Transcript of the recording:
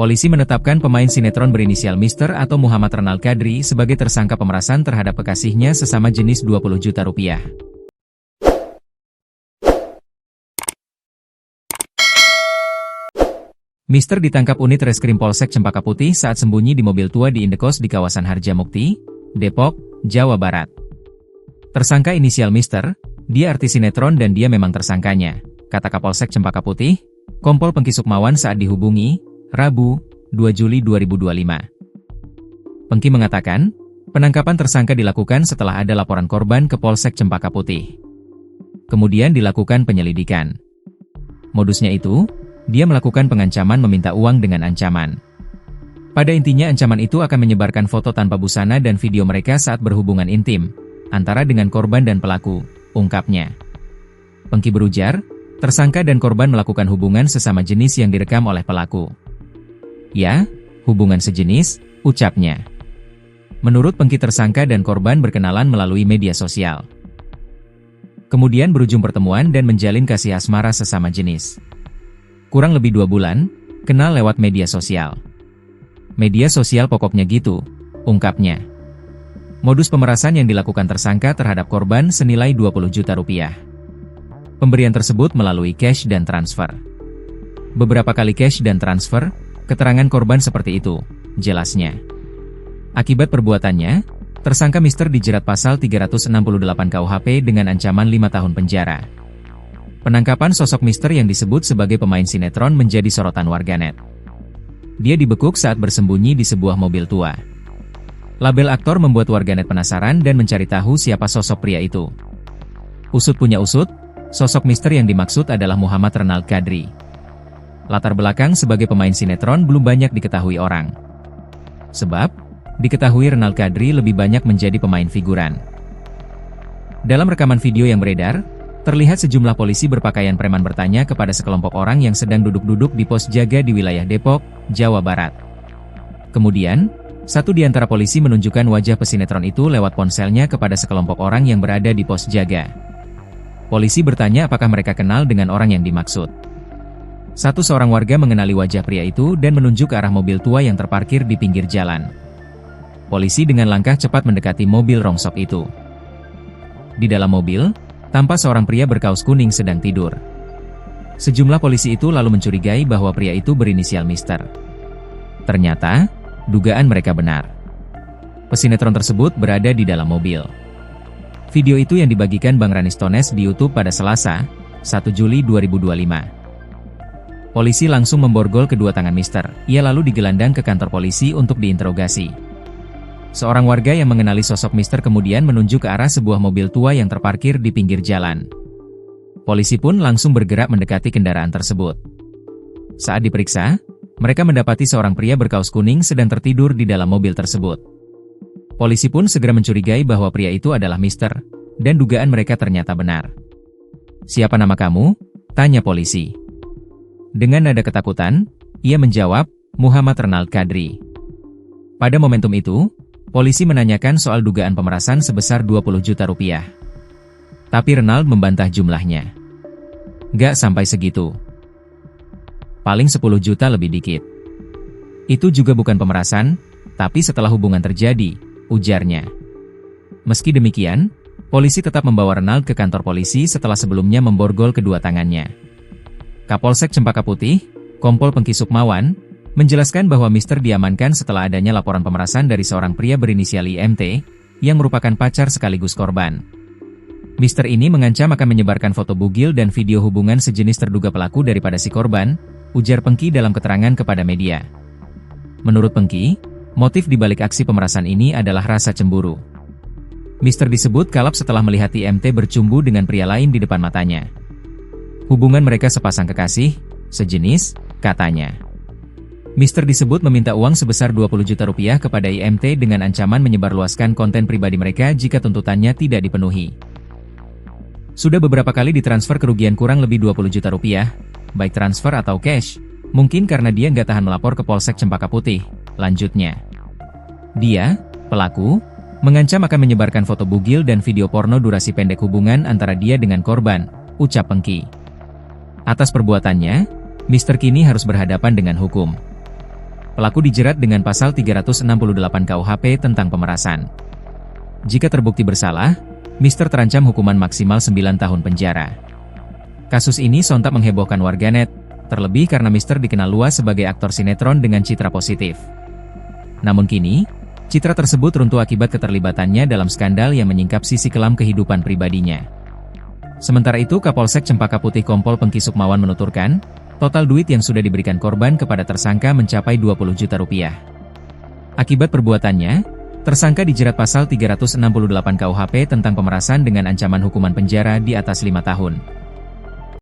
Polisi menetapkan pemain sinetron berinisial Mr. atau Muhammad Renald Kadri sebagai tersangka pemerasan terhadap kekasihnya sesama jenis 20 juta rupiah. Mr. ditangkap unit Reskrim Polsek Cempaka Putih saat sembunyi di mobil tua di indekos di kawasan Harjamukti, Depok, Jawa Barat. Tersangka inisial Mr., dia artis sinetron dan dia memang tersangkanya, kata Kapolsek Cempaka Putih, Kompol Pengki Sukmawan saat dihubungi, Rabu, 2 Juli 2025. Pengki mengatakan, penangkapan tersangka dilakukan setelah ada laporan korban ke Polsek Cempaka Putih. Kemudian dilakukan penyelidikan. Modusnya itu, dia melakukan pengancaman meminta uang dengan ancaman. Pada intinya ancaman itu akan menyebarkan foto tanpa busana dan video mereka saat berhubungan intim, antara dengan korban dan pelaku, ungkapnya. Pengki berujar, tersangka dan korban melakukan hubungan sesama jenis yang direkam oleh pelaku. Ya, hubungan sejenis, ucapnya. Menurut Pengki tersangka dan korban berkenalan melalui media sosial. Kemudian berujung pertemuan dan menjalin kasih asmara sesama jenis. Kurang lebih 2 bulan, kenal lewat media sosial. Media sosial pokoknya gitu, ungkapnya. Modus pemerasan yang dilakukan tersangka terhadap korban senilai 20 juta rupiah. Pemberian tersebut melalui cash dan transfer. Beberapa kali cash dan transfer, keterangan korban seperti itu, jelasnya. Akibat perbuatannya, tersangka Mr. dijerat pasal 368 KUHP dengan ancaman 5 tahun penjara. Penangkapan sosok Mr. yang disebut sebagai pemain sinetron menjadi sorotan warganet. Dia dibekuk saat bersembunyi di sebuah mobil tua. Label aktor membuat warganet penasaran dan mencari tahu siapa sosok pria itu. Usut punya usut, sosok Mr. yang dimaksud adalah Muhammad Renald Kadri. Latar belakang sebagai pemain sinetron belum banyak diketahui orang. Sebab, diketahui Renald Kadri lebih banyak menjadi pemain figuran. Dalam rekaman video yang beredar, terlihat sejumlah polisi berpakaian preman bertanya kepada sekelompok orang yang sedang duduk-duduk di pos jaga di wilayah Depok, Jawa Barat. Kemudian, satu di antara polisi menunjukkan wajah pesinetron itu lewat ponselnya kepada sekelompok orang yang berada di pos jaga. Polisi bertanya apakah mereka kenal dengan orang yang dimaksud. Seorang warga mengenali wajah pria itu dan menunjuk ke arah mobil tua yang terparkir di pinggir jalan. Polisi dengan langkah cepat mendekati mobil rongsok itu. Di dalam mobil, tampak seorang pria berkaus kuning sedang tidur. Sejumlah polisi itu lalu mencurigai bahwa pria itu berinisial Mr. Ternyata, dugaan mereka benar. Pesinetron tersebut berada di dalam mobil. Video itu yang dibagikan Bang Ranis Tones di YouTube pada Selasa, 1 Juli 2025. Polisi langsung memborgol kedua tangan Mr. Ia lalu digelandang ke kantor polisi untuk diinterogasi. Seorang warga yang mengenali sosok Mr. kemudian menunjuk ke arah sebuah mobil tua yang terparkir di pinggir jalan. Polisi pun langsung bergerak mendekati kendaraan tersebut. Saat diperiksa, mereka mendapati seorang pria berkaus kuning sedang tertidur di dalam mobil tersebut. Polisi pun segera mencurigai bahwa pria itu adalah Mr. dan dugaan mereka ternyata benar. "Siapa nama kamu?" tanya polisi. Dengan nada ketakutan, ia menjawab, "Muhammad Renald Kadri." Pada momentum itu, polisi menanyakan soal dugaan pemerasan sebesar 20 juta rupiah. Tapi Renald membantah jumlahnya. "Gak sampai segitu. Paling 10 juta lebih dikit. Itu juga bukan pemerasan, tapi setelah hubungan terjadi," ujarnya. Meski demikian, polisi tetap membawa Renald ke kantor polisi setelah sebelumnya memborgol kedua tangannya. Kapolsek Cempaka Putih, Kompol Pengki Sukmawan, menjelaskan bahwa Mr. diamankan setelah adanya laporan pemerasan dari seorang pria berinisial IMT, yang merupakan pacar sekaligus korban. Mr. ini mengancam akan menyebarkan foto bugil dan video hubungan sejenis terduga pelaku daripada si korban, ujar Pengki dalam keterangan kepada media. Menurut Pengki, motif dibalik aksi pemerasan ini adalah rasa cemburu. Mr. disebut kalap setelah melihat IMT bercumbu dengan pria lain di depan matanya. Hubungan mereka sepasang kekasih, sejenis, katanya. Mr. disebut meminta uang sebesar 20 juta rupiah kepada IMT dengan ancaman menyebarluaskan konten pribadi mereka jika tuntutannya tidak dipenuhi. Sudah beberapa kali ditransfer kerugian kurang lebih 20 juta rupiah, baik transfer atau cash, mungkin karena dia nggak tahan melapor ke Polsek Cempaka Putih, lanjutnya. Dia, pelaku, mengancam akan menyebarkan foto bugil dan video porno durasi pendek hubungan antara dia dengan korban, ucap Pengki. Atas perbuatannya, Mr. kini harus berhadapan dengan hukum. Pelaku dijerat dengan pasal 368 KUHP tentang pemerasan. Jika terbukti bersalah, Mister terancam hukuman maksimal 9 tahun penjara. Kasus ini sontak menghebohkan warganet, terlebih karena Mister dikenal luas sebagai aktor sinetron dengan citra positif. Namun kini, citra tersebut runtuh akibat keterlibatannya dalam skandal yang menyingkap sisi kelam kehidupan pribadinya. Sementara itu, Kapolsek Cempaka Putih Kompol Pengki Sukmawan menuturkan, total duit yang sudah diberikan korban kepada tersangka mencapai 20 juta rupiah. Akibat perbuatannya, tersangka dijerat pasal 368 KUHP tentang pemerasan dengan ancaman hukuman penjara di atas 5 tahun.